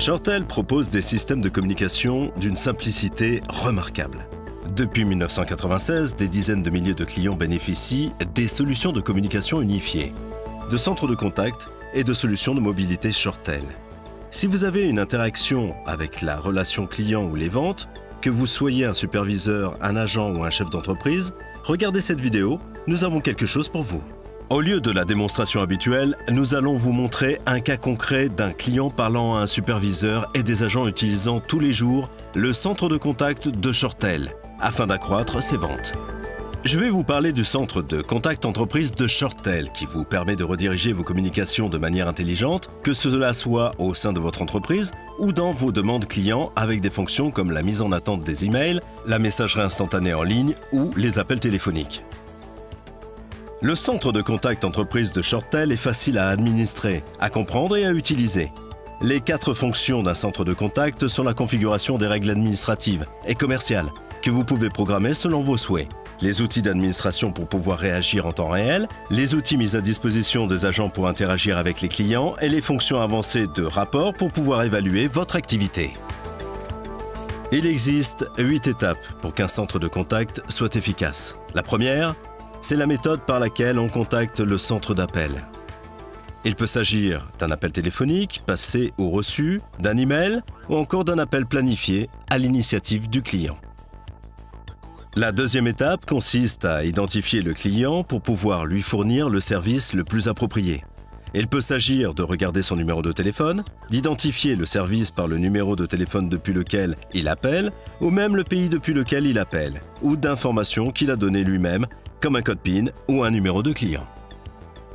Shortel propose des systèmes de communication d'une simplicité remarquable. Depuis 1996, des dizaines de milliers de clients bénéficient des solutions de communication unifiées, de centres de contact et de solutions de mobilité Shortel. Si vous avez une interaction avec la relation client ou les ventes, que vous soyez un superviseur, un agent ou un chef d'entreprise, regardez cette vidéo, nous avons quelque chose pour vous. Au lieu de la démonstration habituelle, nous allons vous montrer un cas concret d'un client parlant à un superviseur et des agents utilisant tous les jours le centre de contact de Shortel afin d'accroître ses ventes. Je vais vous parler du centre de contact entreprise de Shortel qui vous permet de rediriger vos communications de manière intelligente, que cela soit au sein de votre entreprise ou dans vos demandes clients avec des fonctions comme la mise en attente des emails, la messagerie instantanée en ligne ou les appels téléphoniques. Le centre de contact entreprise de Shortel est facile à administrer, à comprendre et à utiliser. Les 4 fonctions d'un centre de contact sont la configuration des règles administratives et commerciales que vous pouvez programmer selon vos souhaits, les outils d'administration pour pouvoir réagir en temps réel, les outils mis à disposition des agents pour interagir avec les clients et les fonctions avancées de rapport pour pouvoir évaluer votre activité. Il existe 8 étapes pour qu'un centre de contact soit efficace. La première, c'est la méthode par laquelle on contacte le centre d'appel. Il peut s'agir d'un appel téléphonique, passé ou reçu, d'un email ou encore d'un appel planifié à l'initiative du client. La deuxième étape consiste à identifier le client pour pouvoir lui fournir le service le plus approprié. Il peut s'agir de regarder son numéro de téléphone, d'identifier le service par le numéro de téléphone depuis lequel il appelle, ou même le pays depuis lequel il appelle, ou d'informations qu'il a données lui-même, comme un code PIN ou un numéro de client.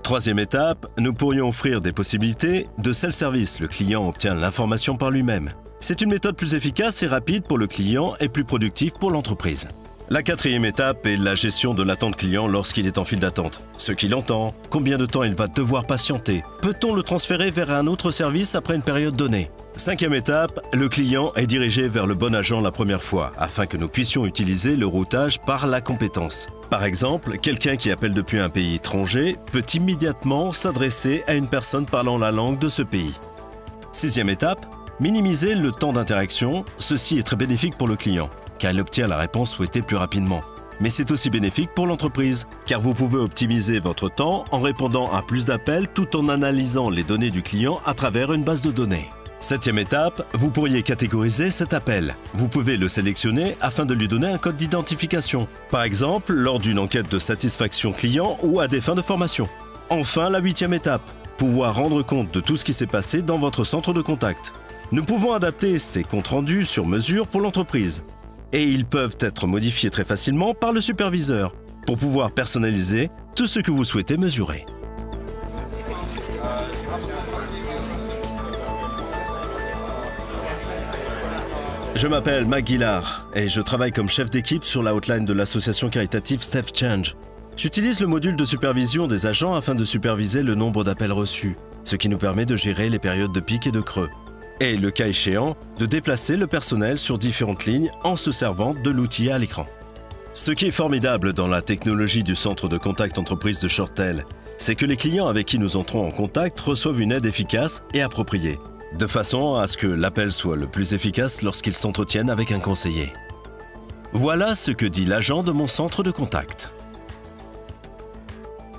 Troisième étape, nous pourrions offrir des possibilités de self-service. Le client obtient l'information par lui-même. C'est une méthode plus efficace et rapide pour le client et plus productive pour l'entreprise. La quatrième étape est la gestion de l'attente client lorsqu'il est en file d'attente. Ce qu'il entend, combien de temps il va devoir patienter, peut-on le transférer vers un autre service après une période donnée? Cinquième étape, le client est dirigé vers le bon agent la première fois, afin que nous puissions utiliser le routage par la compétence. Par exemple, quelqu'un qui appelle depuis un pays étranger peut immédiatement s'adresser à une personne parlant la langue de ce pays. Sixième étape, minimiser le temps d'interaction. Ceci est très bénéfique pour le client, car il obtient la réponse souhaitée plus rapidement. Mais c'est aussi bénéfique pour l'entreprise, car vous pouvez optimiser votre temps en répondant à plus d'appels tout en analysant les données du client à travers une base de données. Septième étape, vous pourriez catégoriser cet appel. Vous pouvez le sélectionner afin de lui donner un code d'identification, par exemple lors d'une enquête de satisfaction client ou à des fins de formation. Enfin, la huitième étape, pouvoir rendre compte de tout ce qui s'est passé dans votre centre de contact. Nous pouvons adapter ces comptes rendus sur mesure pour l'entreprise. Et ils peuvent être modifiés très facilement par le superviseur pour pouvoir personnaliser tout ce que vous souhaitez mesurer. Je m'appelle Mac Guillard et je travaille comme chef d'équipe sur la hotline de l'association caritative Step Change. J'utilise le module de supervision des agents afin de superviser le nombre d'appels reçus, ce qui nous permet de gérer les périodes de pic et de creux. Et, le cas échéant, de déplacer le personnel sur différentes lignes en se servant de l'outil à l'écran. Ce qui est formidable dans la technologie du centre de contact entreprise de Shortel, c'est que les clients avec qui nous entrons en contact reçoivent une aide efficace et appropriée, de façon à ce que l'appel soit le plus efficace lorsqu'ils s'entretiennent avec un conseiller. Voilà ce que dit l'agent de mon centre de contact.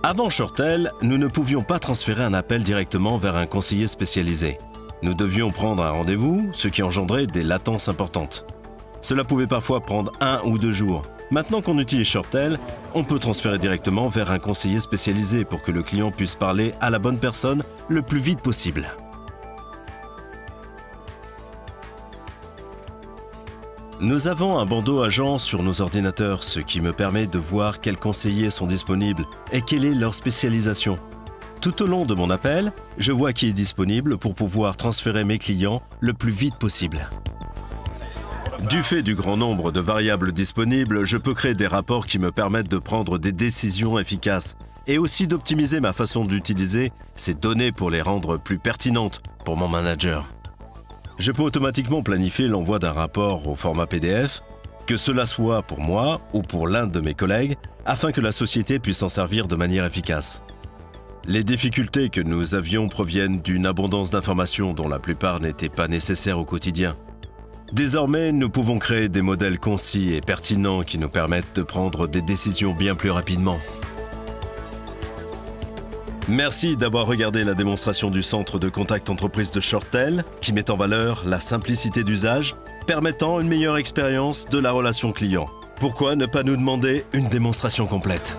Avant Shortel, nous ne pouvions pas transférer un appel directement vers un conseiller spécialisé. Nous devions prendre un rendez-vous, ce qui engendrait des latences importantes. Cela pouvait parfois prendre 1 ou 2 jours. Maintenant qu'on utilise Shortel, on peut transférer directement vers un conseiller spécialisé pour que le client puisse parler à la bonne personne le plus vite possible. Nous avons un bandeau agent sur nos ordinateurs, ce qui me permet de voir quels conseillers sont disponibles et quelle est leur spécialisation. Tout au long de mon appel, je vois qui est disponible pour pouvoir transférer mes clients le plus vite possible. Du fait du grand nombre de variables disponibles, je peux créer des rapports qui me permettent de prendre des décisions efficaces et aussi d'optimiser ma façon d'utiliser ces données pour les rendre plus pertinentes pour mon manager. Je peux automatiquement planifier l'envoi d'un rapport au format PDF, que cela soit pour moi ou pour l'un de mes collègues, afin que la société puisse s'en servir de manière efficace. Les difficultés que nous avions proviennent d'une abondance d'informations dont la plupart n'étaient pas nécessaires au quotidien. Désormais, nous pouvons créer des modèles concis et pertinents qui nous permettent de prendre des décisions bien plus rapidement. Merci d'avoir regardé la démonstration du centre de contact entreprise de ShoreTel qui met en valeur la simplicité d'usage, permettant une meilleure expérience de la relation client. Pourquoi ne pas nous demander une démonstration complète ?